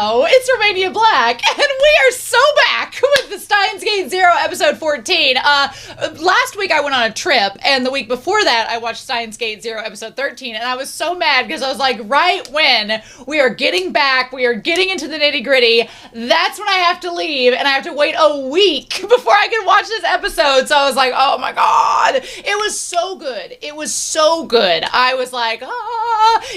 Hello, it's Romania Black, and we are so back with the Steins Gate Zero episode 14. Last week I went on a trip, and the week before that I watched Steins Gate Zero episode 13, and I was so mad because I was like, right when we are getting back, we are getting into the nitty gritty, that's when I have to leave, and I have to wait a week before I can watch this episode. So I was like, oh my god, it was so good. It was so good. I was like,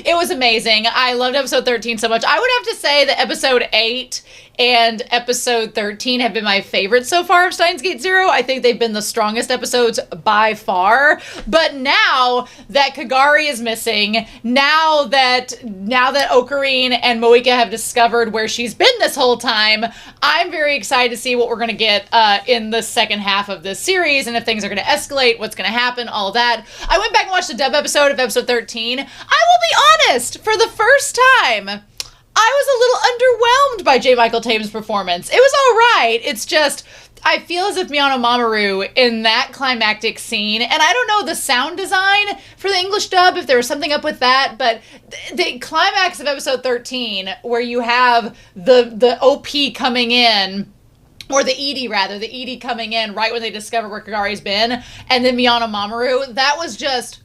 it was amazing. I loved episode 13 so much. I would have to say that episode 8 and episode 13 have been my favorites so far of Steins Gate Zero. I think they've been the strongest episodes by far. But now that Kagari is missing, now that Okarin and Moika have discovered where she's been this whole time, I'm very excited to see what we're going to get in the second half of this series, and if things are going to escalate, what's going to happen, all that. I went back and watched the dub episode of episode 13. I will be honest, for the first time, I was a little underwhelmed by J. Michael Tatum's performance. It was all right. It's just, I feel as if Miyano Mamoru in that climactic scene, and I don't know the sound design for the English dub, if there was something up with that, but the climax of episode 13, where you have the OP coming in, or the ED coming in right when they discover where Kagari's been, and then Miyano Mamoru, that was just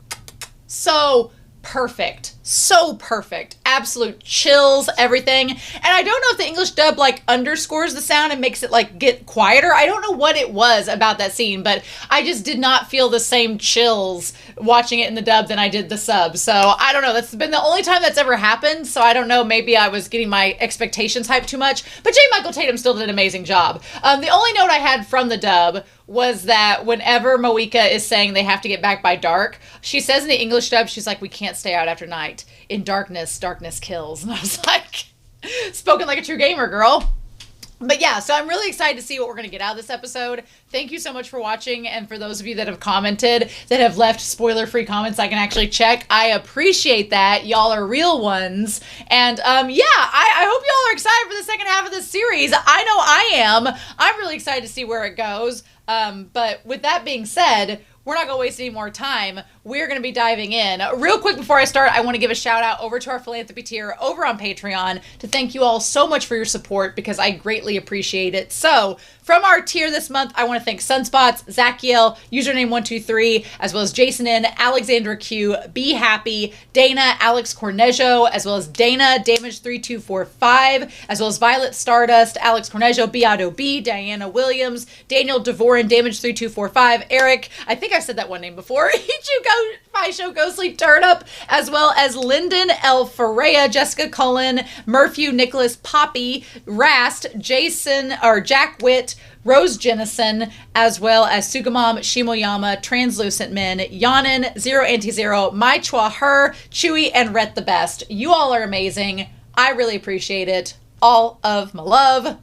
so perfect. So perfect. Absolute chills, everything. And I don't know if the English dub like underscores the sound and makes it like get quieter. I don't know what it was about that scene, but I just did not feel the same chills watching it in the dub than I did the sub. So I don't know. That's been the only time that's ever happened. So I don't know. Maybe I was getting my expectations hyped too much. But J. Michael Tatum still did an amazing job. The only note I had from the dub was that whenever Moika is saying they have to get back by dark, she says in the English dub, she's like, we can't stay out after night. In darkness, darkness kills. And I was like, spoken like a true gamer, girl. But yeah, so I'm really excited to see what we're going to get out of this episode. Thank you so much for watching, and for those of you that have commented, that have left spoiler-free comments I can actually check, I appreciate that. Y'all are real ones. And yeah, I hope y'all are excited for the second half of this series. I know I am. I'm really excited to see where it goes. But with that being said, we're not going to waste any more time. We're going to be diving in. Real quick before I start, I want to give a shout out over to our philanthropy tier over on Patreon to thank you all so much for your support, because I greatly appreciate it. So from our tier this month, I want to thank Sunspots, Zachiel, username123, as well as Jason N, Alexandra Q, Be Happy, Dana, Alex Cornejo, as well as Dana, Damage3245, as well as Violet Stardust, Alex Cornejo, Beato B, Diana Williams, Daniel Devorin, Damage3245, Eric, I think I've said that one name before, Show Go Sleep Turnip, as well as Lyndon L. Ferreira, Jessica Cullen, Murphy, Nicholas Poppy, Rast, Jack Witt, Rose Jennison, as well as Sugamom, Shimoyama, Translucent Men, Yanin, Zero Anti-Zero, My Chua Her, Chewy, and Rhett the Best. You all are amazing. I really appreciate it. All of my love.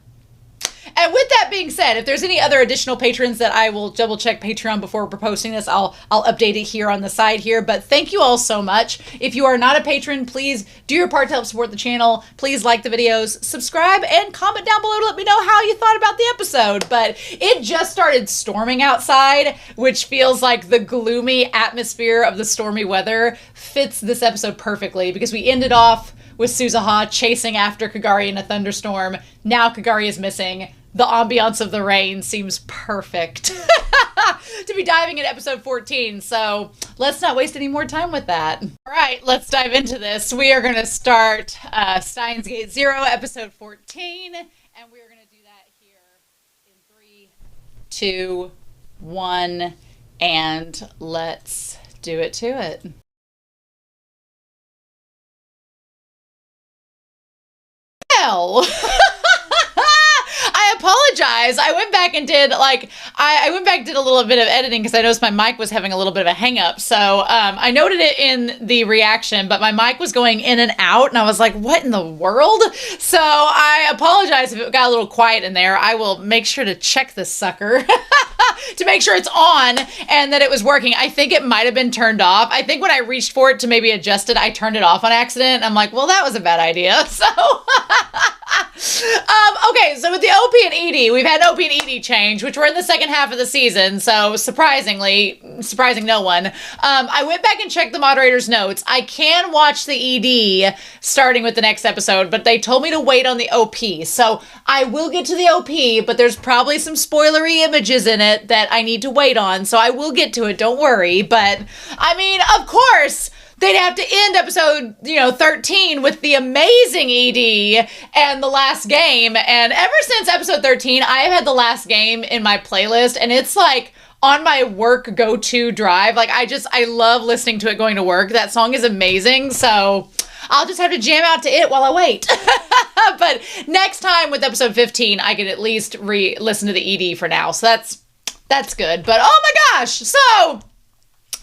And with that being said, if there's any other additional patrons that I will double check Patreon before posting this, I'll update it here on the side here. But thank you all so much. If you are not a patron, please do your part to help support the channel. Please like the videos, subscribe, and comment down below to let me know how you thought about the episode. But it just started storming outside, which feels like the gloomy atmosphere of the stormy weather fits this episode perfectly, because we ended off with Suzuha chasing after Kagari in a thunderstorm. Now Kagari is missing. The ambiance of the rain seems perfect to be diving into episode 14. So let's not waste any more time with that. All right, let's dive into this. We are going to start Steins Gate Zero, episode 14. And we are going to do that here in 3, 2, 1. And let's do it to it. Well, I apologize. I went back and did did a little bit of editing because I noticed my mic was having a little bit of a hang up. So I noted it in the reaction, but my mic was going in and out, and I was like, what in the world? So I apologize if it got a little quiet in there. I will make sure to check this sucker to make sure it's on and that it was working. I think it might have been turned off. I think when I reached for it to maybe adjust it, I turned it off on accident. I'm like, well, that was a bad idea. So Okay, so with the OP and ED, we've had an OP and ED change, which we're in the second half of the season, so surprising no one. I went back and checked the moderator's notes. I can watch the ED starting with the next episode, but they told me to wait on the OP. So I will get to the OP, but there's probably some spoilery images in it that I need to wait on, so I will get to it, don't worry. But, I mean, of course, they'd have to end episode, 13 with the amazing ED and the last game. And ever since episode 13, I have had the last game in my playlist, and it's like on my work go-to drive. Like, I love listening to it going to work. That song is amazing. So I'll just have to jam out to it while I wait. But next time with episode 15, I can at least listen to the ED for now. So that's good. But oh my gosh. So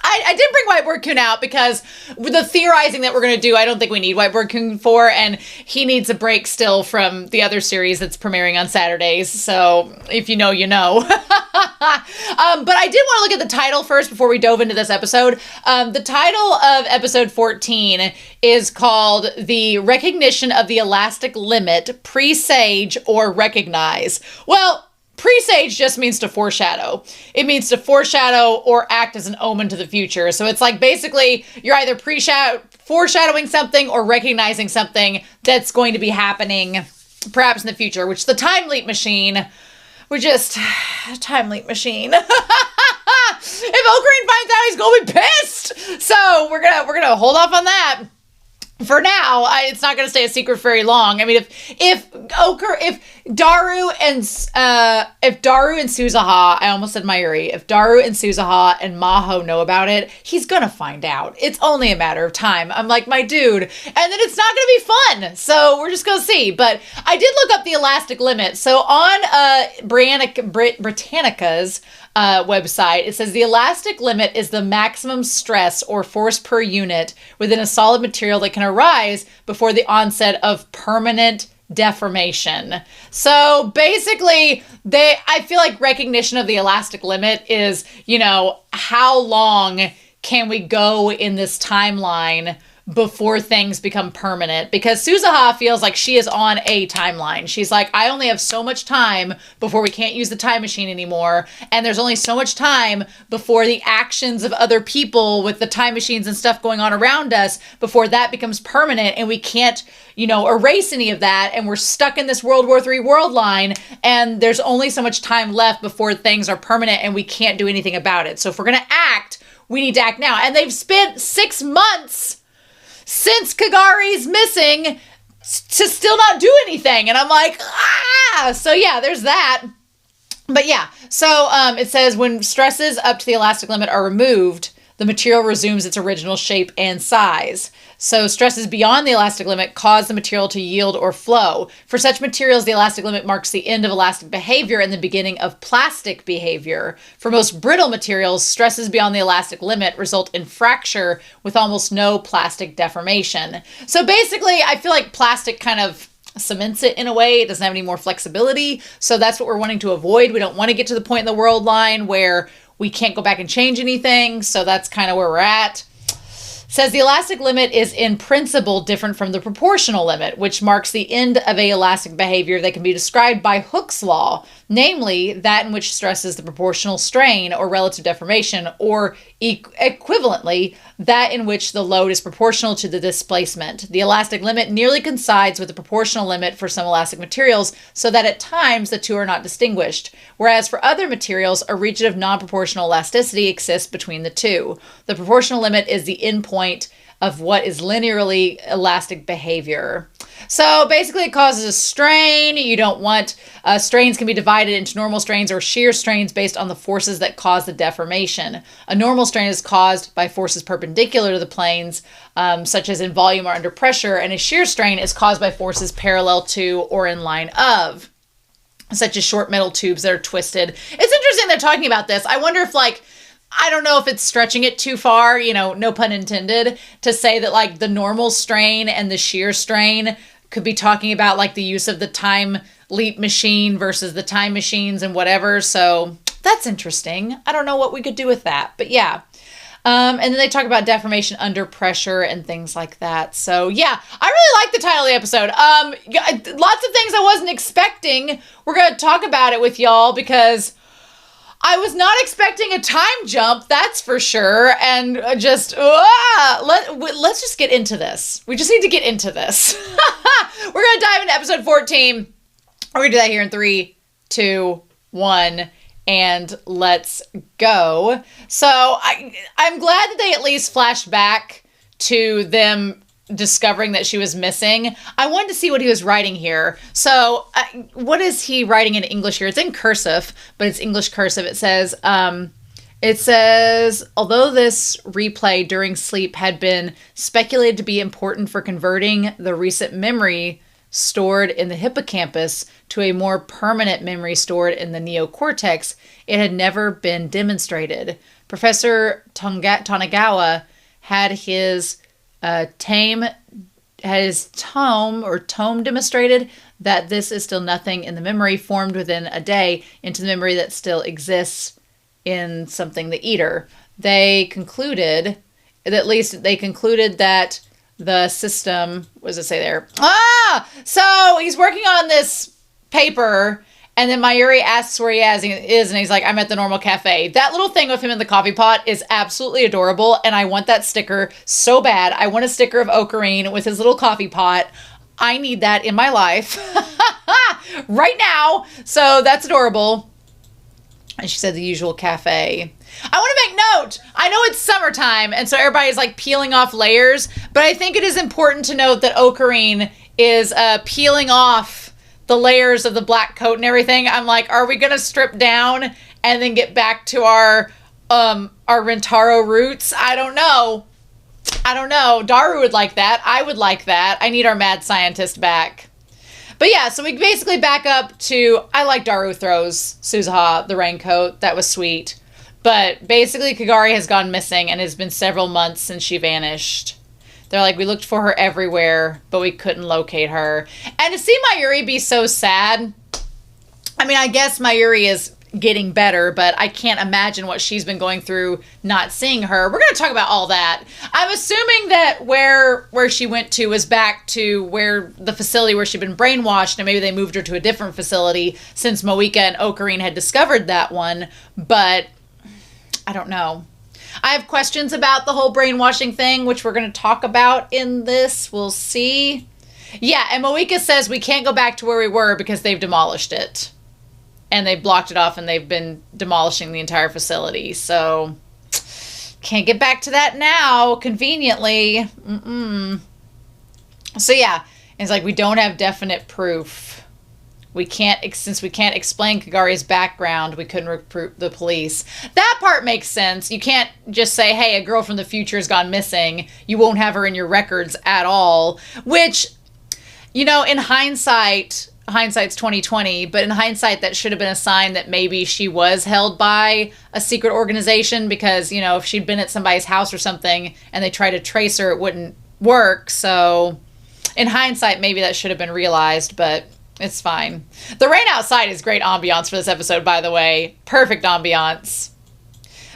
I did bring Whiteboard Kun out because with the theorizing that we're going to do, I don't think we need Whiteboard Kun for, and he needs a break still from the other series that's premiering on Saturdays. So if you know, you know. But I did want to look at the title first before we dove into this episode. The title of episode 14 is called The Recognition of the Elastic Limit, Presage or Recognize. Well, presage just means to foreshadow. It means to foreshadow or act as an omen to the future. So it's like basically you're either foreshadowing something or recognizing something that's going to be happening perhaps in the future, which the time leap machine, time leap machine. If Okarin finds out, he's going to be pissed. So we're gonna hold off on that. For now, it's not going to stay a secret very long. I mean, if Daru and Suzuha, I almost said Mayuri, if Daru and Suzuha and Maho know about it, he's going to find out. It's only a matter of time. I'm like, my dude. And then it's not going to be fun. So we're just going to see. But I did look up the elastic limit. So on Britannica's website, it says the elastic limit is the maximum stress or force per unit within a solid material that can arise before the onset of permanent deformation. So basically, I feel like recognition of the elastic limit is, how long can we go in this timeline before things become permanent? Because Suzuha feels like she is on a timeline. She's like, I only have so much time before we can't use the time machine anymore. And there's only so much time before the actions of other people with the time machines and stuff going on around us, before that becomes permanent and we can't, erase any of that. And we're stuck in this World War III world line. And there's only so much time left before things are permanent and we can't do anything about it. So if we're going to act, we need to act now. And they've spent 6 months since Kagari's missing to still not do anything. And I'm like, So yeah, there's that. But yeah, so it says when stresses up to the elastic limit are removed, the material resumes its original shape and size. So stresses beyond the elastic limit cause the material to yield or flow. For such materials, the elastic limit marks the end of elastic behavior and the beginning of plastic behavior. For most brittle materials, stresses beyond the elastic limit result in fracture with almost no plastic deformation. So basically, I feel like plastic kind of cements it in a way. It doesn't have any more flexibility. So that's what we're wanting to avoid. We don't want to get to the point in the world line where we can't go back and change anything. So that's kind of where we're at. Says the elastic limit is in principle different from the proportional limit, which marks the end of a elastic behavior that can be described by Hooke's law, namely that in which stresses the proportional strain or relative deformation, or equivalently, that in which the load is proportional to the displacement. The elastic limit nearly coincides with the proportional limit for some elastic materials, so that at times the two are not distinguished, whereas for other materials, a region of non-proportional elasticity exists between the two. The proportional limit is the endpoint of what is linearly elastic behavior. So basically it causes a strain. You don't want, strains can be divided into normal strains or shear strains based on the forces that cause the deformation. A normal strain is caused by forces perpendicular to the planes, such as in volume or under pressure, and a shear strain is caused by forces parallel to or in line of, such as short metal tubes that are twisted. It's interesting they're talking about this. I wonder if I don't know if it's stretching it too far, no pun intended, to say that the normal strain and the shear strain could be talking about the use of the time leap machine versus the time machines and whatever. So that's interesting. I don't know what we could do with that, but yeah. And then they talk about deformation under pressure and things like that. So yeah, I really like the title of the episode. Lots of things I wasn't expecting. We're going to talk about it with y'all because I was not expecting a time jump, that's for sure. And let's just get into this. We just need to get into this. We're going to dive into episode 14. We're going to do that here in 3, 2, 1. And let's go. So I'm glad that they at least flashed back to them discovering that she was missing. I wanted to see what he was writing here. So what is he writing in English here? It's in cursive, but it's English cursive. It says, although this replay during sleep had been speculated to be important for converting the recent memory stored in the hippocampus to a more permanent memory stored in the neocortex, it had never been demonstrated. Professor Tanagawa had his tome demonstrated that this is still nothing in the memory formed within a day into the memory that still exists in something the eater. They concluded that the system, what does it say there? So he's working on this paper, and then Mayuri asks where he is, and he's like, I'm at the normal cafe. That little thing with him in the coffee pot is absolutely adorable, and I want that sticker so bad. I want a sticker of Okarin with his little coffee pot. I need that in my life right now. So that's adorable. And she said the usual cafe. I want to make note. I know it's summertime, and so everybody's like peeling off layers, but I think it is important to note that Okarin is peeling off the layers of the black coat and everything. I'm like, are we going to strip down and then get back to our Rentaro roots? I don't know. Daru would like that. I would like that. I need our mad scientist back. But yeah, so we basically back up to, I like Daru throws Suzuha the raincoat. That was sweet. But basically Kagari has gone missing and it's been several months since she vanished. They're like, we looked for her everywhere, but we couldn't locate her. And to see Mayuri be so sad, I mean, I guess Mayuri is getting better, but I can't imagine what she's been going through not seeing her. We're going to talk about all that. I'm assuming that where she went to was back to where the facility where she'd been brainwashed, and maybe they moved her to a different facility since Moika and Okarin had discovered that one, but I don't know. I have questions about the whole brainwashing thing, which we're going to talk about in this. We'll see. Yeah, and Moika says we can't go back to where we were because they've demolished it. And they blocked it off and they've been demolishing the entire facility. So, can't get back to that now, conveniently. So yeah, it's like we don't have definite proof. Since we can't explain Kagari's background, we couldn't recruit the police. That part makes sense. You can't just say, hey, a girl from the future has gone missing. You won't have her in your records at all. Which, in hindsight's 2020, but in hindsight, that should have been a sign that maybe she was held by a secret organization because, if she'd been at somebody's house or something and they tried to trace her, it wouldn't work. So in hindsight, maybe that should have been realized, but it's fine. The rain outside is great ambiance for this episode, by the way. Perfect ambiance.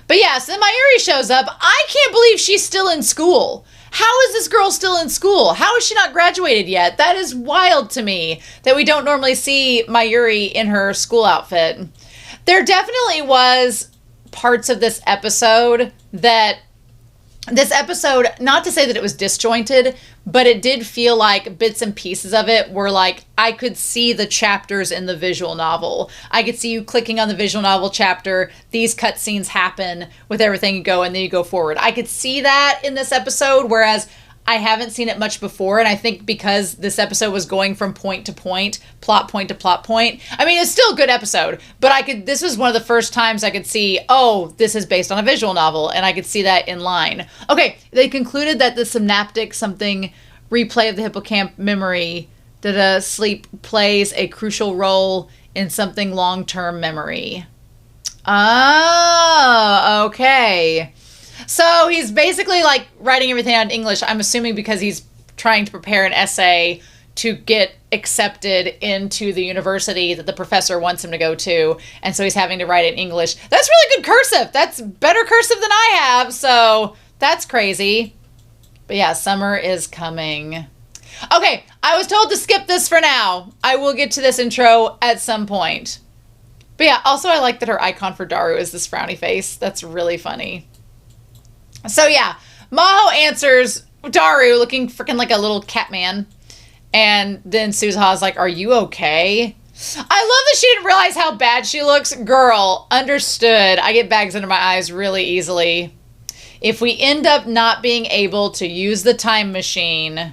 But yeah, so then Mayuri shows up. I can't believe she's still in school. How is this girl still in school? How is she not graduated yet? That is wild to me that we don't normally see Mayuri in her school outfit. There definitely was parts of this episode, not to say that it was disjointed, but it did feel like bits and pieces of it were like, I could see the chapters in the visual novel. I could see you clicking on the visual novel chapter, these cutscenes happen with everything you go, and then you go forward. I could see that in this episode, whereas I haven't seen it much before, and I think because this episode was going from point to point, plot point to plot point. I mean, it's still a good episode, but this was one of the first times I could see, oh, this is based on a visual novel, and I could see that in line. Okay, they concluded that the synaptic something replay of the hippocamp memory, that sleep plays a crucial role in something long-term memory. Oh, okay. So he's basically like writing everything out in English, I'm assuming because he's trying to prepare an essay to get accepted into the university that the professor wants him to go to. And so he's having to write in English. That's really good cursive. That's better cursive than I have. So that's crazy. But yeah, summer is coming. Okay, I was told to skip this for now. I will get to this intro at some point. But yeah, also I like that her icon for Daru is this frowny face. That's really funny. So yeah, Maho answers Daru looking freaking like a little cat man. And then Suzuha's like, are you okay? I love that she didn't realize how bad she looks. Girl, understood. I get bags under my eyes really easily. If we end up not being able to use the time machine,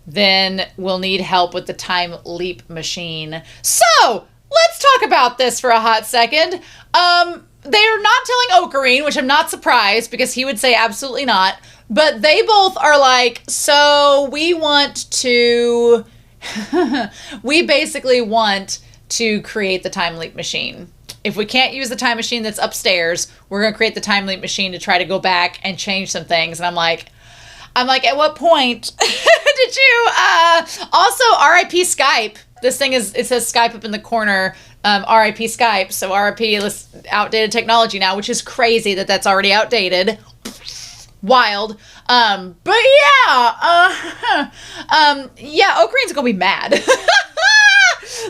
then we'll need help with the time leap machine. So, let's talk about this for a hot second. They're not telling Okarin, which I'm not surprised because he would say absolutely not. But they both are like, so we want to, we basically want to create the time leap machine. If we can't use the time machine that's upstairs, we're going to create the time leap machine to try to go back and change some things. And I'm like, at what point did you, also RIP Skype. This thing it says Skype up in the corner, RIP Skype. So RIP outdated technology now, which is crazy that that's already outdated. Wild. But yeah, Okarin's gonna be mad. The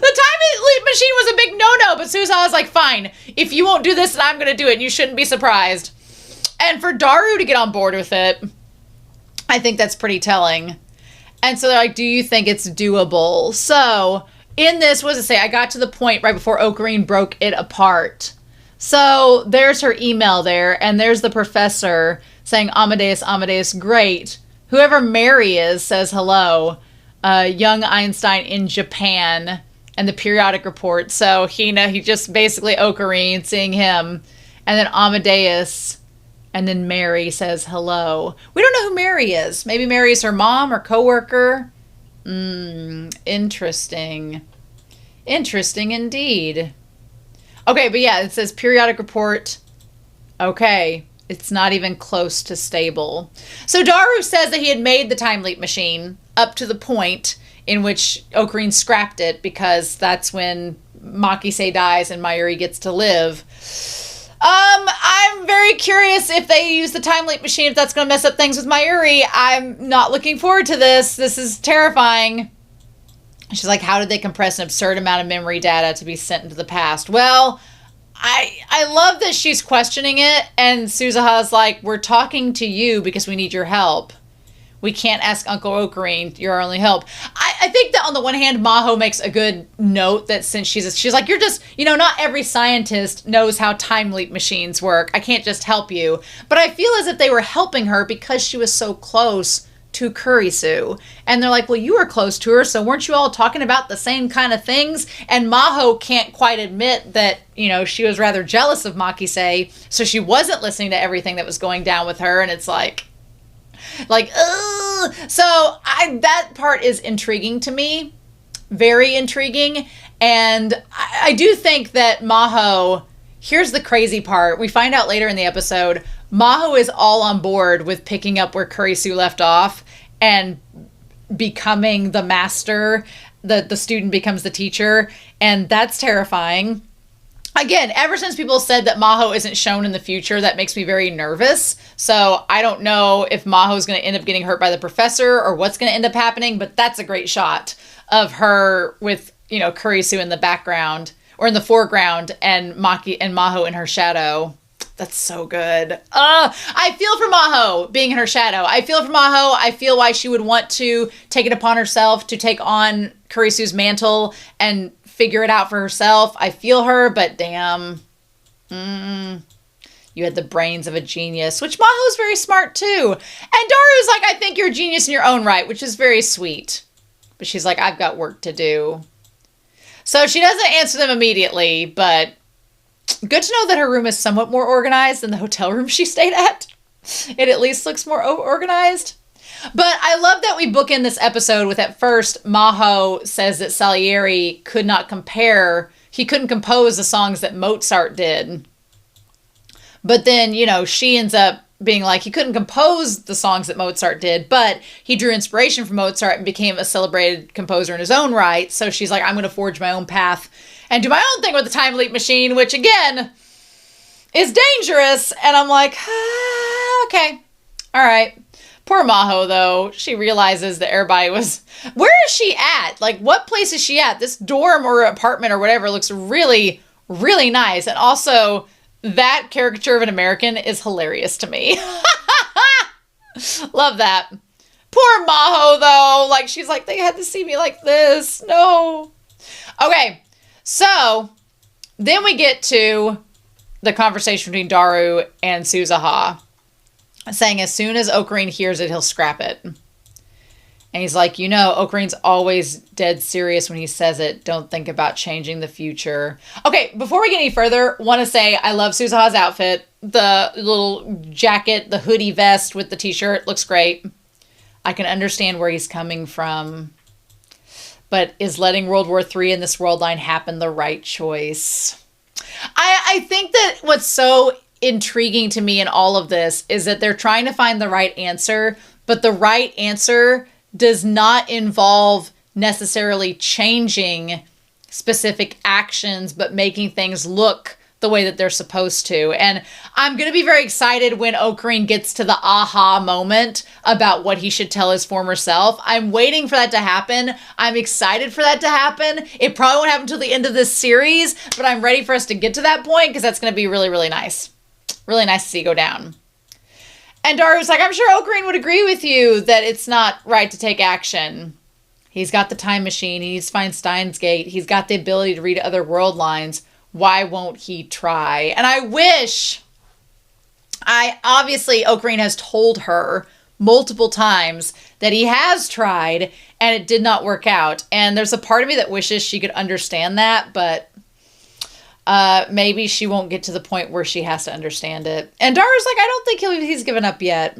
time leap machine was a big no-no, but Suzuha was like, fine, if you won't do this, then I'm gonna do it, and you shouldn't be surprised. And for Daru to get on board with it, I think that's pretty telling. And so they're like, do you think it's doable? So in this, what does it say? I got to the point right before Okarin broke it apart. So there's her email there, and there's the professor saying, Amadeus, great. Whoever Mary is says hello. Young Einstein in Japan, and the periodic report. So he just basically Okarin seeing him, and then Amadeus, and then Mary says hello. We don't know who Mary is. Maybe Mary is her mom or coworker. Interesting. Interesting indeed. Okay, but yeah, it says periodic report. Okay, it's not even close to stable. So Daru says that he had made the time leap machine up to the point in which Okarin scrapped it because that's when Makise dies and Mayuri gets to live. I'm very curious if they use the time leap machine, if that's going to mess up things with Mayuri. I'm not looking forward to this. This is terrifying. She's like, how did they compress an absurd amount of memory data to be sent into the past? Well, I love that she's questioning it, and Suzuha's like, we're talking to you because we need your help. We can't ask Uncle Okarin, you're our only help. I think that on the one hand, Maho makes a good note that since she's like, you're just, not every scientist knows how time leap machines work. I can't just help you. But I feel as if they were helping her because she was so close to Kurisu. And they're like, well, you were close to her, so weren't you all talking about the same kind of things? And Maho can't quite admit that, she was rather jealous of Makise, so she wasn't listening to everything that was going down with her, and it's like, ugh. So that part is intriguing to me, very intriguing, and I do think that Maho, here's the crazy part, we find out later in the episode, Maho is all on board with picking up where Kurisu left off and becoming the master, the student becomes the teacher, and that's terrifying. Again, ever since people said that Maho isn't shown in the future, that makes me very nervous. So I don't know if Maho's going to end up getting hurt by the professor or what's going to end up happening, but that's a great shot of her with, Kurisu in the background or in the foreground and Maho in her shadow. That's so good. I feel for Maho being in her shadow. I feel for Maho. I feel why she would want to take it upon herself to take on Kurisu's mantle and figure it out for herself. I feel her, but damn. You had the brains of a genius, which Maho's very smart too. And Daru's like, I think you're a genius in your own right, which is very sweet. But she's like, I've got work to do. So she doesn't answer them immediately, but good to know that her room is somewhat more organized than the hotel room she stayed at. It at least looks more organized. But I love that we bookend this episode with, at first, Maho says that Salieri couldn't compose the songs that Mozart did. But then, she ends up being like, he couldn't compose the songs that Mozart did, but he drew inspiration from Mozart and became a celebrated composer in his own right. So she's like, I'm going to forge my own path and do my own thing with the time leap machine, which again is dangerous. And I'm like, okay, all right. Poor Maho, though. She realizes that everybody was... Where is she at? Like, what place is she at? This dorm or apartment or whatever looks really, really nice. And also, that caricature of an American is hilarious to me. Love that. Poor Maho, though. Like, she's like, they had to see me like this. No. Okay, so then we get to the conversation between Daru and Suzuha, saying as soon as Okarin hears it, he'll scrap it. And he's like, you know, Okarin's always dead serious when he says it. Don't think about changing the future. Okay, before we get any further, want to say I love Suzuha's outfit. The little jacket, the hoodie vest with the t-shirt looks great. I can understand where he's coming from. But is letting World War III in this world line happen the right choice? I think that what's so intriguing to me in all of this is that they're trying to find the right answer, but the right answer does not involve necessarily changing specific actions, but making things look the way that they're supposed to. And I'm going to be very excited when Okarin gets to the aha moment about what he should tell his former self. I'm waiting for that to happen. I'm excited for that to happen. It probably won't happen until the end of this series, but I'm ready for us to get to that point because that's going to be really, really nice. Really nice to see go down. And Daru's like, I'm sure Okarin would agree with you that it's not right to take action. He's got the time machine. He needs to find Steins Gate. He's got the ability to read other world lines. Why won't he try? And I wish... obviously, Okarin has told her multiple times that he has tried and it did not work out. And there's a part of me that wishes she could understand that, but... maybe she won't get to the point where she has to understand it. And Daru's like, I don't think he's given up yet.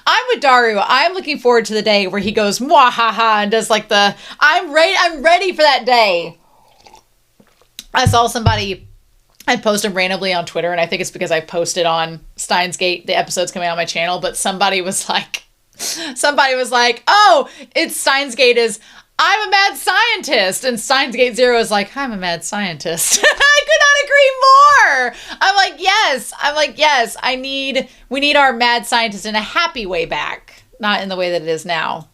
I'm with Daru. I'm looking forward to the day where he goes, mwahaha, and does like the, I'm ready for that day. I saw somebody, I posted randomly on Twitter, and I think it's because I posted on Steins Gate, the episodes coming out on my channel, but somebody was like, oh, it's Steins Gate is, I'm a mad scientist. And Steins Gate Zero is like, I'm a mad scientist. I could not agree more. I'm like, yes, we need our mad scientist in a happy way back, not in the way that it is now.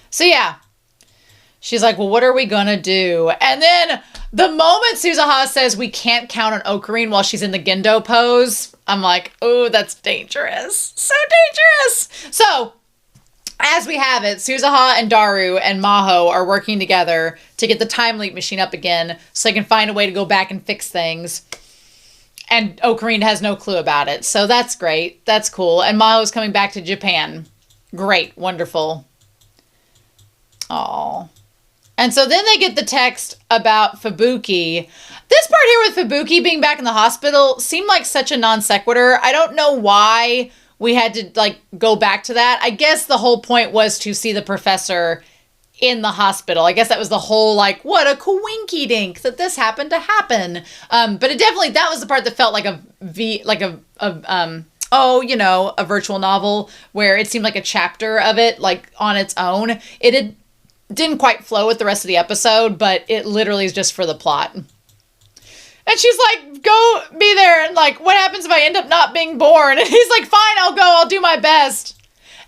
So yeah, she's like, well, what are we going to do? And then the moment Suzuha says we can't count on Okarin while she's in the Gendo pose, I'm like, oh, that's dangerous. So dangerous. So as we have it, Suzuha and Daru and Maho are working together to get the time leap machine up again so they can find a way to go back and fix things. And Okarin has no clue about it. So that's great. That's cool. And Maho's coming back to Japan. Great. Wonderful. Aww. And so then they get the text about Fubuki. This part here with Fubuki being back in the hospital seemed like such a non sequitur. I don't know why we had to like go back to that. I guess the whole point was to see the professor in the hospital. I guess that was the whole like, what a coinky dink that this happened to happen. But it definitely, that was the part that felt like a virtual novel where it seemed like a chapter of it, like on its own. Didn't quite flow with the rest of the episode, but it literally is just for the plot. And she's like, go be there. And like, what happens if I end up not being born? And he's like, fine, I'll go. I'll do my best.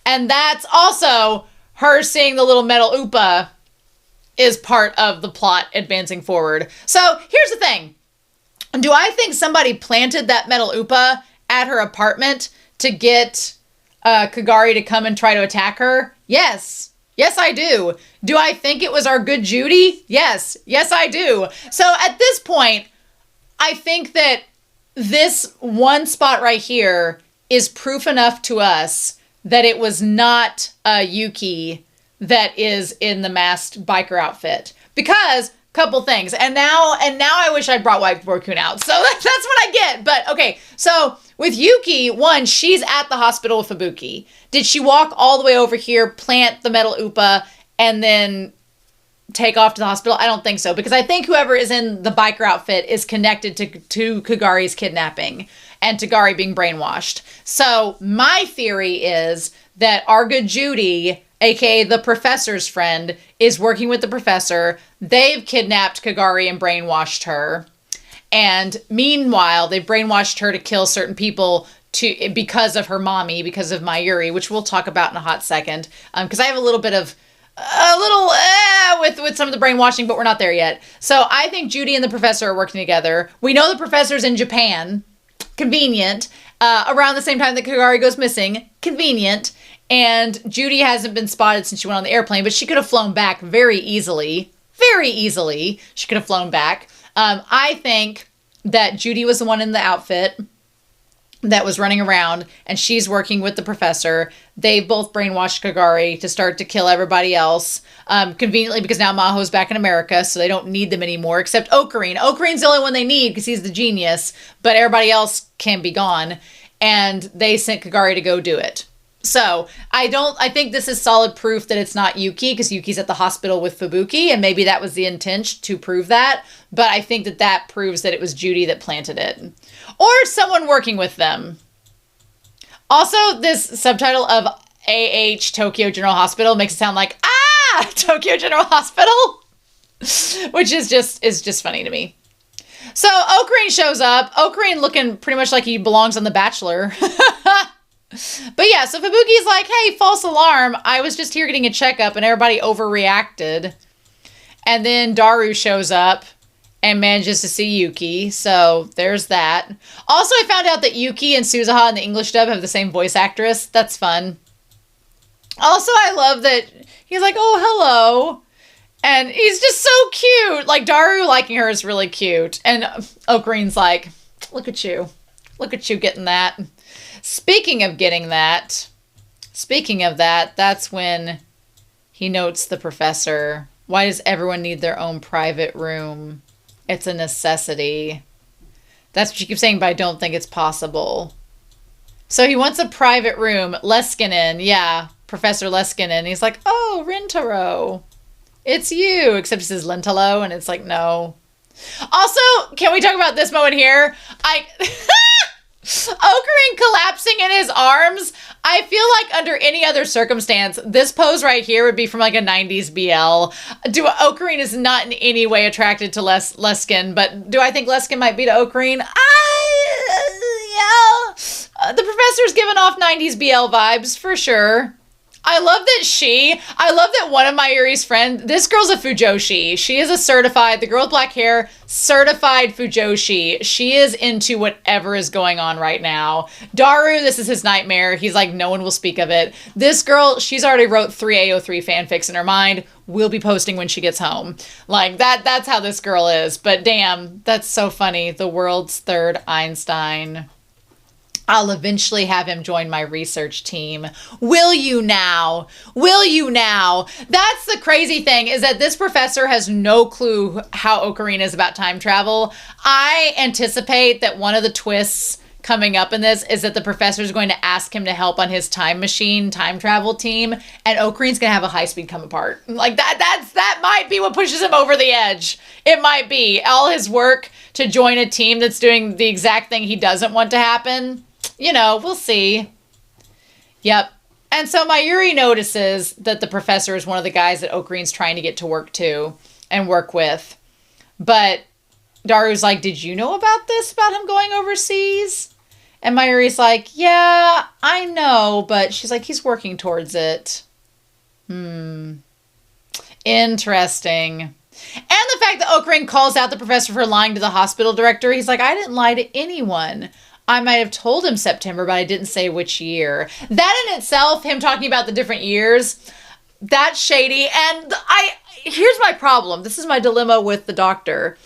And that's also her seeing the little metal Oopa is part of the plot advancing forward. So here's the thing. Do I think somebody planted that metal Oopa at her apartment to get Kagari to come and try to attack her? Yes. Yes, I do. Do I think it was our good Judy? Yes. Yes, I do. So at this point, I think that this one spot right here is proof enough to us that it was not Yuki that is in the masked biker outfit. Because, couple things, and now I wish I'd brought White Raccoon out. So that's what I get. But okay, so with Yuki, one, she's at the hospital with Fubuki. Did she walk all the way over here, plant the metal Oopa, and then take off to the hospital? I don't think so, because I think whoever is in the biker outfit is connected to Kagari's kidnapping and Kagari being brainwashed. So my theory is that our good Judy, aka the professor's friend, is working with the professor. They've kidnapped Kagari and brainwashed her. And meanwhile, they've brainwashed her to kill certain people because of her mommy, because of Mayuri, which we'll talk about in a hot second. Because I have a little with some of the brainwashing, but we're not there yet. So I think Judy and the professor are working together. We know the professor's in Japan. Convenient. Around the same time that Kagari goes missing. Convenient. And Judy hasn't been spotted since she went on the airplane, but she could have flown back very easily. Very easily. She could have flown back. I think that Judy was the one in the outfit that was running around, and she's working with the professor. They both brainwashed Kagari to start to kill everybody else. Conveniently, because now Maho's back in America, so they don't need them anymore, except Okarin. Okarin's the only one they need because he's the genius, but everybody else can be gone. And they sent Kagari to go do it. So I think this is solid proof that it's not Yuki, because Yuki's at the hospital with Fubuki, and maybe that was the intent to prove that. But I think that proves that it was Judy that planted it. Or someone working with them. Also, this subtitle of AH Tokyo General Hospital makes it sound like, Tokyo General Hospital, which is just funny to me. So Okarin shows up. Okarin looking pretty much like he belongs on The Bachelor. But yeah, so Fubuki's like, hey, false alarm. I was just here getting a checkup and everybody overreacted. And then Daru shows up and manages to see Yuki. So there's that. Also, I found out that Yuki and Suzuha in the English dub have the same voice actress. That's fun. Also, I love that he's like, oh, hello. And he's just so cute. Like, Daru liking her is really cute. And Okarin's like, look at you. Look at you getting that. Speaking of getting that, that's when he notes the professor. Why does everyone need their own private room? It's a necessity. That's what you keep saying, but I don't think it's possible. So he wants a private room. Leskinen, yeah, Professor Leskinen. He's like, oh, Rintaro. It's you. Except he says Lentalo, and it's like, no. Also, can we talk about this moment here? Okarin collapsing in his arms. I feel like under any other circumstance, this pose right here would be from like a 90s BL. Okarin is not in any way attracted to Leskin, but do I think Leskin might be to Okarin? Yeah. The professor's giving off 90s BL vibes for sure. I love that one of Mayuri's friends, this girl's a Fujoshi. She is the girl with black hair, certified Fujoshi. She is into whatever is going on right now. Daru, this is his nightmare. He's like, no one will speak of it. This girl, she's already wrote 3 AO3 fanfics in her mind. We'll be posting when she gets home. Like, that's how this girl is. But damn, that's so funny. The world's third Einstein. I'll eventually have him join my research team. Will you now? Will you now? That's the crazy thing, is that this professor has no clue how Okarin is about time travel. I anticipate that one of the twists coming up in this is that the professor is going to ask him to help on his time machine time travel team, and Okarin's going to have a high-speed come apart. Like, that might be what pushes him over the edge. It might be. All his work to join a team that's doing the exact thing he doesn't want to happen. You know, we'll see. Yep. And so Mayuri notices that the professor is one of the guys that Okarin's trying to get to work to and work with. But Daru's like, did you know about this, about him going overseas? And Mayuri's like, yeah, I know, but she's like, he's working towards it. Interesting. And the fact that Okarin calls out the professor for lying to the hospital director, he's like, I didn't lie to anyone. I might have told him September, but I didn't say which year. That in itself, him talking about the different years, that's shady. And here's my problem. This is my dilemma with the doctor.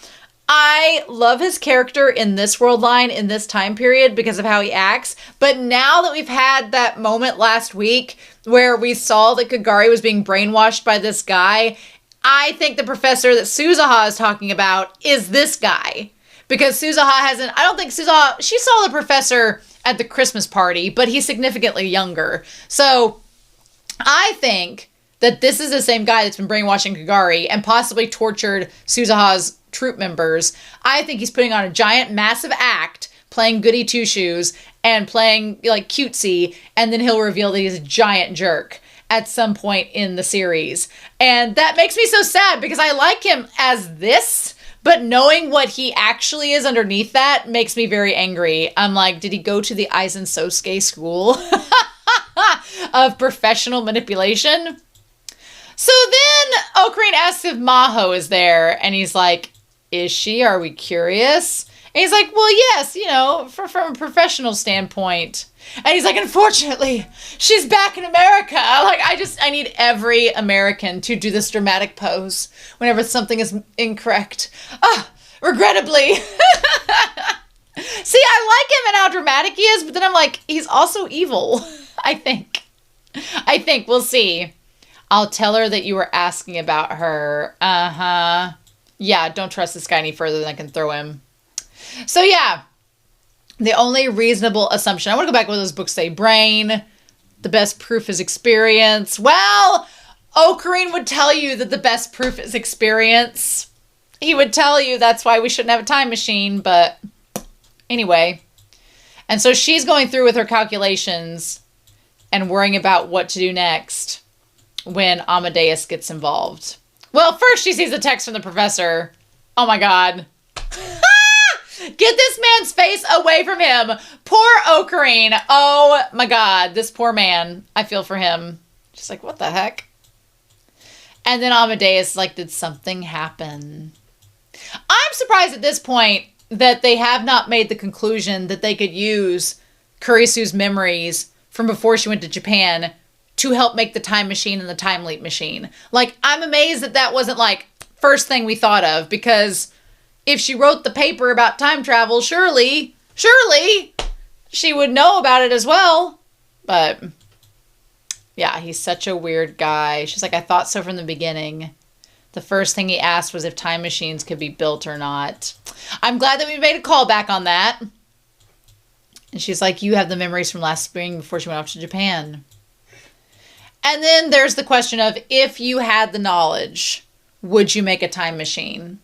I love his character in this world line, in this time period, because of how he acts. But now that we've had that moment last week where we saw that Kagari was being brainwashed by this guy, I think the professor that Suzuha is talking about is this guy. Because Suzuha she saw the professor at the Christmas party, but he's significantly younger. So I think that this is the same guy that's been brainwashing Kagari and possibly tortured Suzuha's troop members. I think he's putting on a giant, massive act, playing goody two-shoes and playing like cutesy, and then he'll reveal that he's a giant jerk at some point in the series. And that makes me so sad because I like him as this, but knowing what he actually is underneath that makes me very angry. I'm like, did he go to the Aizen Sosuke school of professional manipulation? So then Okarin asks if Maho is there, and he's like, is she? Are we curious? And he's like, well, yes, you know, from a professional standpoint. And he's like, unfortunately, she's back in America. Like, I need every American to do this dramatic pose whenever something is incorrect. Regrettably. See, I like him and how dramatic he is, but then I'm like, he's also evil, I think. We'll see. I'll tell her that you were asking about her. Yeah, don't trust this guy any further than I can throw him. So yeah, the only reasonable assumption, I want to go back to what those books say. Brain, the best proof is experience. Well, Okarin would tell you that the best proof is experience. He would tell you that's why we shouldn't have a time machine, but anyway. And so she's going through with her calculations and worrying about what to do next when Amadeus gets involved. Well, first she sees a text from the professor. Oh my God. Get this man's face away from him. Poor Okarin. Oh my God. This poor man. I feel for him. She's like, what the heck? And then Amadeus is like, did something happen? I'm surprised at this point that they have not made the conclusion that they could use Kurisu's memories from before she went to Japan to help make the time machine and the time leap machine. Like, I'm amazed that that wasn't like first thing we thought of, because if she wrote the paper about time travel, surely she would know about it as well. But yeah, he's such a weird guy. She's like, I thought so from the beginning. The first thing he asked was if time machines could be built or not. I'm glad that we made a call back on that. And she's like, you have the memories from last spring before she went off to Japan. And then there's the question of, if you had the knowledge, would you make a time machine?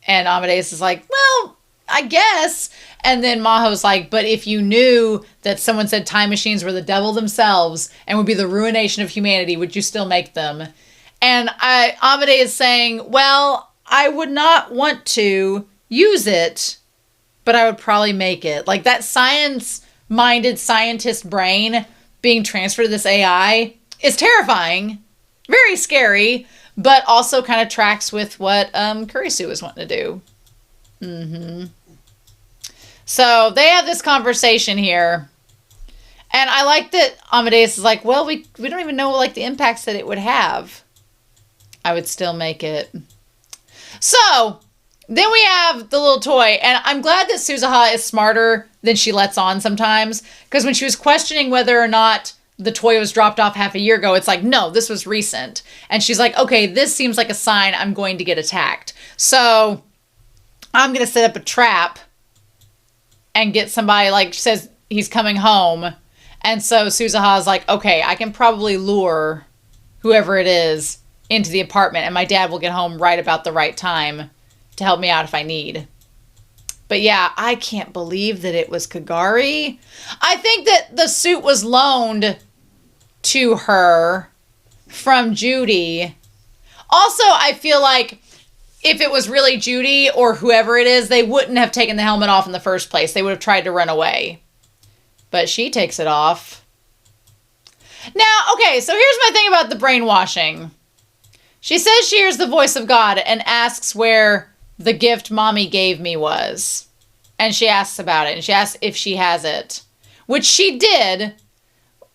And Amadeus is like, well, I guess. And then Maho's like, but if you knew that someone said time machines were the devil themselves and would be the ruination of humanity, would you still make them? And Amadeus is saying, well, I would not want to use it, but I would probably make it. Like, that science-minded scientist brain being transferred to this AI is terrifying, very scary, but also kind of tracks with what Kurisu was wanting to do. So they have this conversation here. And I like that Amadeus is like, well, we don't even know like the impacts that it would have. I would still make it. So then we have the little toy. And I'm glad that Suzuha is smarter than she lets on sometimes. Because when she was questioning whether or not the toy was dropped off half a year ago, it's like, no, this was recent. And she's like, okay, this seems like a sign I'm going to get attacked. So I'm going to set up a trap and get somebody, like, says he's coming home. And so Suzuha's like, okay, I can probably lure whoever it is into the apartment, and my dad will get home right about the right time to help me out if I need. But yeah, I can't believe that it was Kagari. I think that the suit was loaned to her from Judy. Also, I feel like if it was really Judy or whoever it is, they wouldn't have taken the helmet off in the first place. They would have tried to run away. But she takes it off. Now, okay, so here's my thing about the brainwashing. She says she hears the voice of God and asks where the gift mommy gave me was. And she asks about it. And she asks if she has it. Which she did.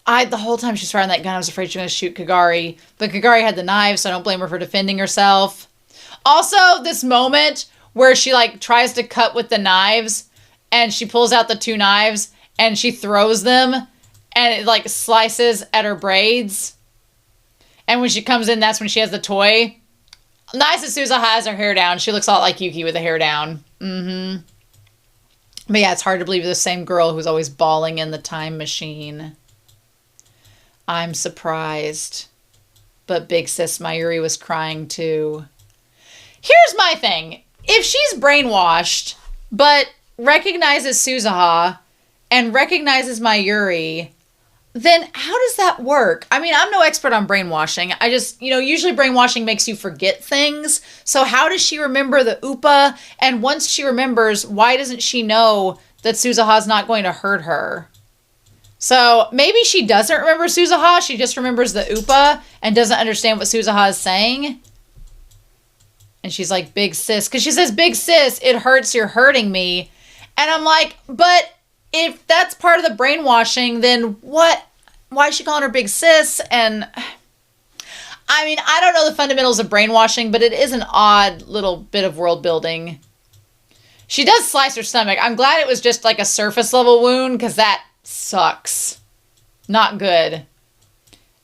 The whole time she was firing that gun, I was afraid she was going to shoot Kagari. But Kagari had the knife, so I don't blame her for defending herself. Also, this moment where she, like, tries to cut with the knives. And she pulls out the two knives. And she throws them. And it, like, slices at her braids. And when she comes in, that's when she has the toy. Nice that Suzuha has her hair down. She looks a lot like Yuki with the hair down. But yeah, it's hard to believe the same girl who's always bawling in the time machine. I'm surprised. But big sis Mayuri was crying too. Here's my thing. If she's brainwashed, but recognizes Suzuha and recognizes Mayuri, then how does that work? I mean, I'm no expert on brainwashing. I just, usually brainwashing makes you forget things. So how does she remember the Upa? And once she remembers, why doesn't she know that Suzuha's not going to hurt her? So maybe she doesn't remember Suzuha. She just remembers the Upa and doesn't understand what Suzuha is saying. And she's like, big sis. Because she says, big sis, it hurts, you're hurting me. And I'm like, but if that's part of the brainwashing, then what? Why is she calling her big sis? And I mean, I don't know the fundamentals of brainwashing, but it is an odd little bit of world building. She does slice her stomach. I'm glad it was just like a surface level wound, because that sucks. Not good.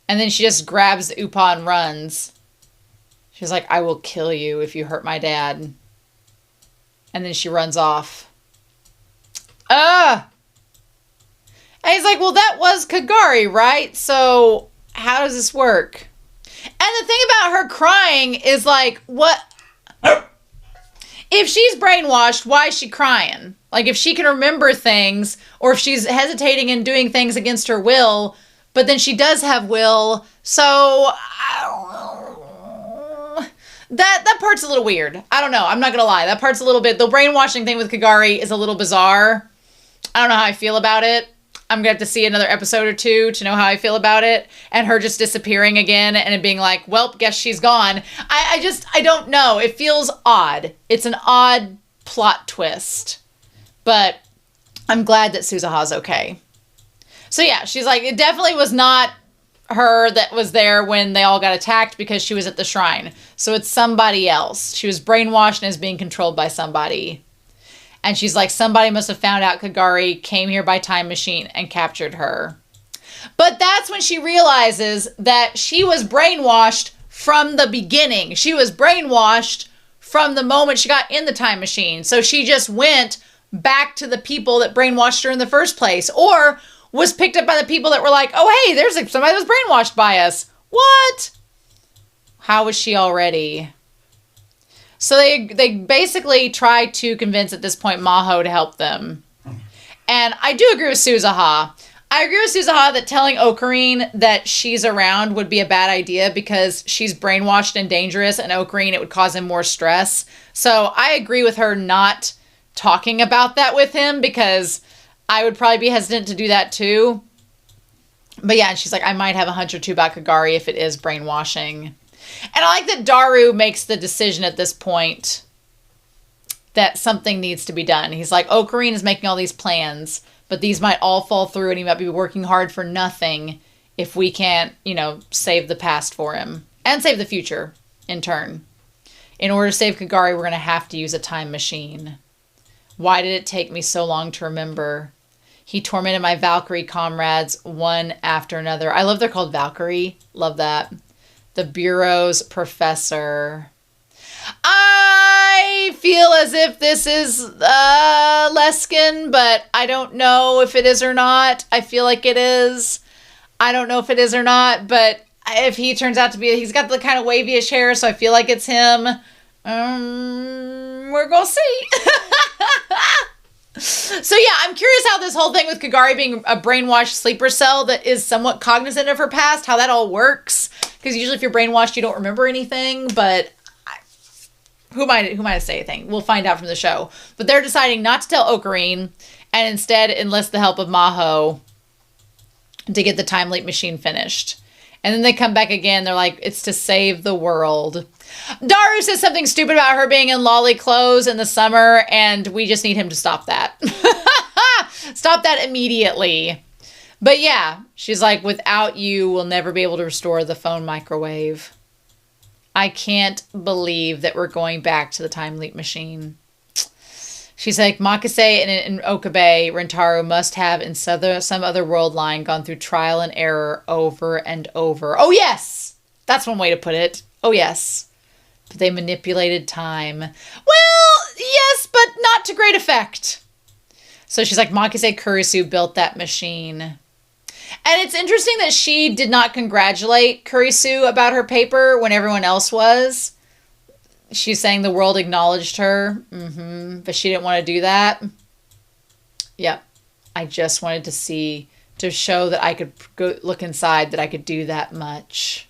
And then she just grabs the Upa and runs. She's like, I will kill you if you hurt my dad. And then she runs off. And he's like, well, that was Kagari, right? So how does this work? And the thing about her crying is like, what? If she's brainwashed, why is she crying? Like, if she can remember things, or if she's hesitating and doing things against her will, but then she does have will, so that part's a little weird. I don't know. I'm not gonna lie. That part's a little bit, the brainwashing thing with Kagari is a little bizarre. I don't know how I feel about it. I'm gonna have to see another episode or two to know how I feel about it. And her just disappearing again and it being like, well, guess she's gone. I don't know. It feels odd. It's an odd plot twist. But I'm glad that Suzuha's okay. So yeah, she's like, it definitely was not her that was there when they all got attacked, because she was at the shrine. So it's somebody else. She was brainwashed and is being controlled by somebody. And she's like, somebody must have found out Kagari came here by time machine and captured her. But that's when she realizes that she was brainwashed from the beginning. She was brainwashed from the moment she got in the time machine. So she just went back to the people that brainwashed her in the first place. Or was picked up by the people that were like, oh, hey, there's somebody that was brainwashed by us. What? How was she already? So they basically try to convince, at this point, Maho to help them. And I do agree with Suzuha. I agree with Suzuha that telling Okarin that she's around would be a bad idea, because she's brainwashed and dangerous, and Okarin, it would cause him more stress. So I agree with her not talking about that with him, because I would probably be hesitant to do that too. But yeah, and she's like, I might have a hunch or two about Kagari if it is brainwashing. And I like that Daru makes the decision at this point that something needs to be done. He's like, Okarin is making all these plans, but these might all fall through and he might be working hard for nothing if we can't, save the past for him. And save the future, in turn. In order to save Kagari, we're going to have to use a time machine. Why did it take me so long to remember? He tormented my Valkyrie comrades one after another. I love they're called Valkyrie. Love that. The Bureau's professor. I feel as if this is Leskin, but I don't know if it is or not. I feel like it is. I don't know if it is or not, but if he turns out to be, he's got the kind of wavy-ish hair, so I feel like it's him. We're gonna see. So yeah, I'm curious how this whole thing with Kagari being a brainwashed sleeper cell that is somewhat cognizant of her past, how that all works. Because usually if you're brainwashed, you don't remember anything, but who am I to say anything? We'll find out from the show. But they're deciding not to tell Okarin and instead enlist the help of Maho to get the time leap machine finished. And then they come back again. They're like, it's to save the world. Daru says something stupid about her being in lolly clothes in the summer, and we just need him to stop that. Stop that immediately. But yeah, she's like, without you, we'll never be able to restore the phone microwave. I can't believe that we're going back to the time leap machine. She's like, Makase and Okabe, Rentaru must have in some other world line gone through trial and error over and over. Oh, yes! That's one way to put it. Oh, yes. But they manipulated time. Well, yes, but not to great effect. So she's like, Makase Kurisu built that machine. And it's interesting that she did not congratulate Kurisu about her paper when everyone else was. She's saying the world acknowledged her, but she didn't want to do that. Yep. I just wanted to show that I could go look inside, that I could do that much.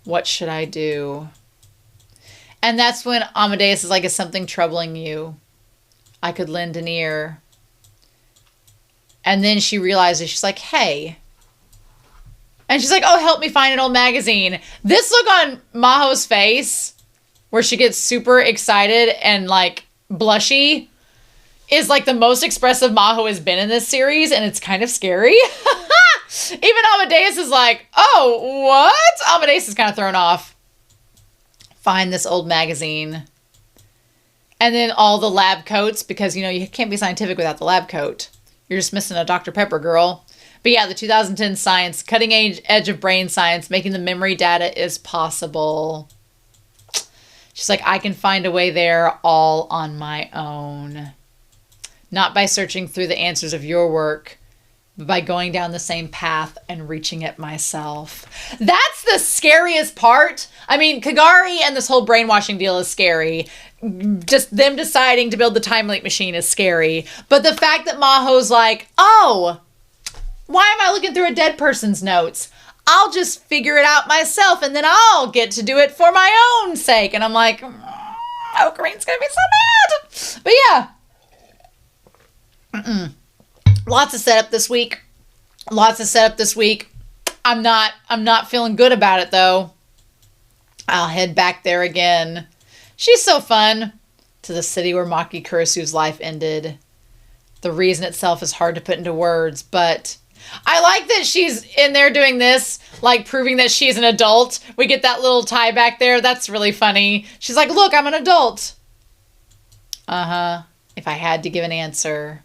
What should I do? And that's when Amadeus is like, is something troubling you? I could lend an ear. And then she realizes, she's like, hey. And she's like, oh, help me find an old magazine. This look on Maho's face, where she gets super excited and like blushy, is like the most expressive Maho has been in this series, and it's kind of scary. Even Amadeus is like, oh, what? Amadeus is kind of thrown off. Find this old magazine. And then all the lab coats, because, you know, you can't be scientific without the lab coat. You're just missing a Dr. Pepper, girl. But yeah, the 2010 science, cutting edge of brain science, making the memory data is possible. She's like, I can find a way there all on my own. Not by searching through the answers of your work, but by going down the same path and reaching it myself. That's the scariest part. I mean, Kagari and this whole brainwashing deal is scary. Just them deciding to build the time leak machine is scary. But the fact that Maho's like, oh, why am I looking through a dead person's notes? I'll just figure it out myself, and then I'll get to do it for my own sake. And I'm like, Okarin's gonna be so mad. But yeah. Lots of setup this week. I'm not feeling good about it, though. I'll head back there again. She's so fun. To the city where Maki Kurisu's life ended. The reason itself is hard to put into words, but I like that she's in there doing this, like proving that she's an adult. We get that little tie back there. That's really funny. She's like, look, I'm an adult. If I had to give an answer,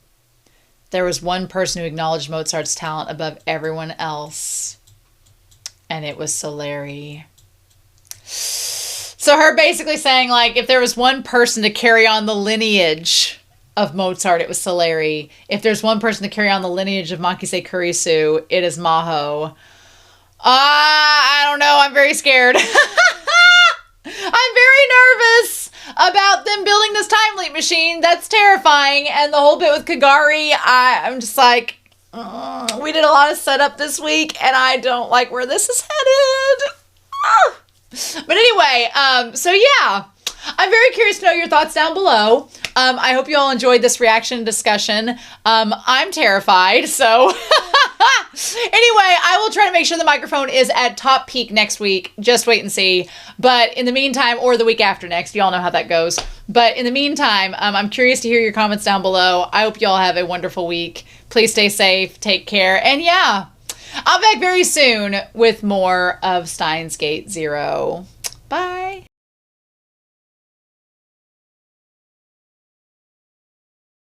there was one person who acknowledged Mozart's talent above everyone else, and it was Salieri. So her basically saying, like, if there was one person to carry on the lineage of Mozart, it was Salieri. If there's one person to carry on the lineage of Makise Kurisu, it is Maho. I don't know. I'm very scared. I'm very nervous about them building this time leap machine. That's terrifying. And the whole bit with Kagari, I'm just like, we did a lot of setup this week, and I don't like where this is headed. But anyway, so yeah, I'm very curious to know your thoughts down below. I hope you all enjoyed this reaction discussion. I'm terrified, so anyway, I will try to make sure the microphone is at top peak next week. Just wait and see. But in the meantime, or the week after next, you all know how that goes. But in the meantime, I'm curious to hear your comments down below. I hope you all have a wonderful week. Please stay safe, take care, and yeah, I'll be back very soon with more of Steins Gate Zero. Bye.